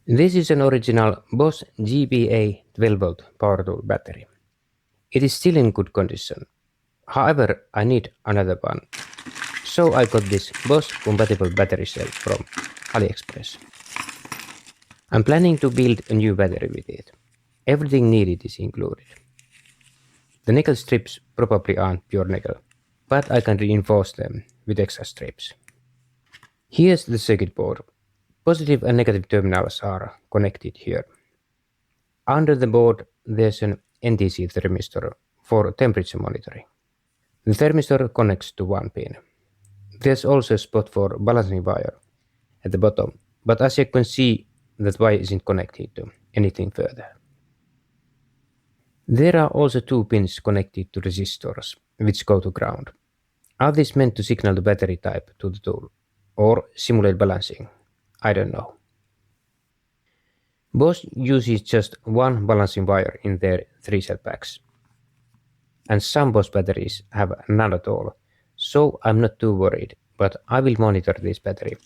This is an original Bosch GBA 12V power tool battery. It is still in good condition. However, I need another one. So I got this Bosch compatible battery cell from AliExpress. I'm planning to build a new battery with it. Everything needed is included. The nickel strips probably aren't pure nickel, but I can reinforce them with extra strips. Here's the circuit board. Positive and negative terminals are connected here. Under the board there's an NTC thermistor for temperature monitoring. The thermistor connects to one pin. There's also a spot for balancing wire at the bottom, but as you can see, that wire isn't connected to anything further. There are also two pins connected to resistors, which go to ground. Are these meant to signal the battery type to the tool, or simulate balancing? I don't know. Bosch uses just one balancing wire in their 3-cell packs. And some Bosch batteries have none at all, so I'm not too worried, but I will monitor this battery,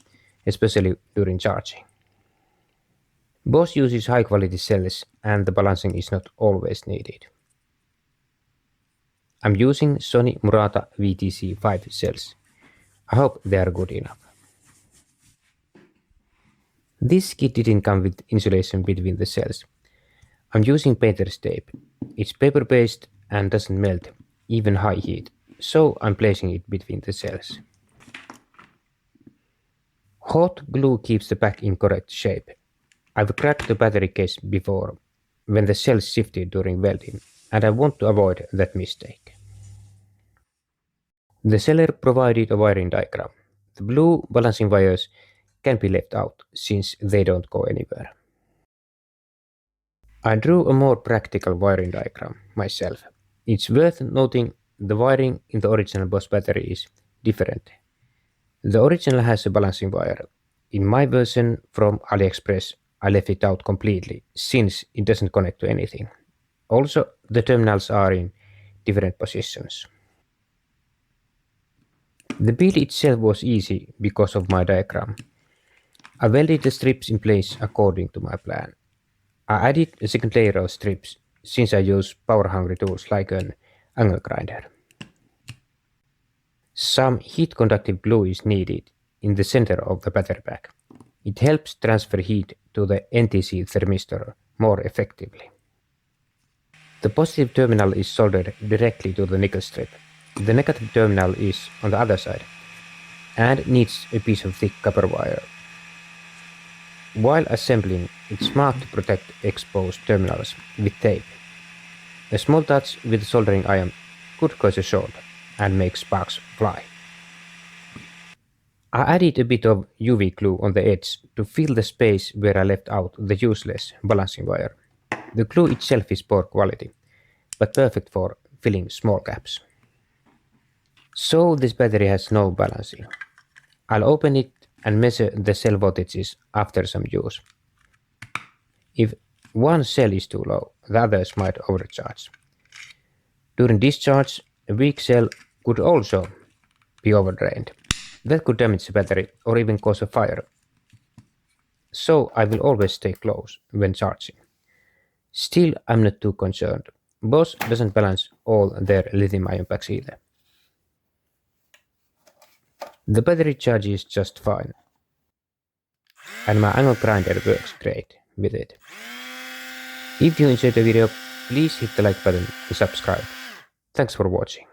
especially during charging. Bosch uses high quality cells and the balancing is not always needed. I'm using Sony Murata VTC5 cells. I hope they are good enough. This kit didn't come with insulation between the cells. I'm using painter's tape. It's paper based and doesn't melt, even high heat, so I'm placing it between the cells. Hot glue keeps the pack in correct shape. I've cracked the battery case before when the cells shifted during welding, and I want to avoid that mistake. The seller provided a wiring diagram. The blue balancing wires can be left out since they don't go anywhere. I drew a more practical wiring diagram myself. It's worth noting the wiring in the original Bosch battery is different. The original has a balancing wire. In my version from AliExpress, I left it out completely since it doesn't connect to anything. Also, the terminals are in different positions. The build itself was easy because of my diagram. I welded the strips in place according to my plan. I added a second layer of strips since I use power-hungry tools like an angle grinder. Some heat-conductive glue is needed in the center of the battery pack. It helps transfer heat to the NTC thermistor more effectively. The positive terminal is soldered directly to the nickel strip. The negative terminal is on the other side and needs a piece of thick copper wire. While assembling, it's smart to protect exposed terminals with tape. A small touch with a soldering iron could cause a short and make sparks fly. I added a bit of UV glue on the edge to fill the space where I left out the useless balancing wire. The glue itself is poor quality, but perfect for filling small gaps. So this battery has no balancing. I'll open it and measure the cell voltages after some use. If one cell is too low, the others might overcharge. During discharge, a weak cell could also be overdrained. That could damage the battery or even cause a fire. So I will always stay close when charging. Still, I'm not too concerned. Bosch doesn't balance all their lithium-ion packs either. The battery charges just fine, and my angle grinder works great with it. If you enjoyed the video, please hit the like button and subscribe. Thanks for watching.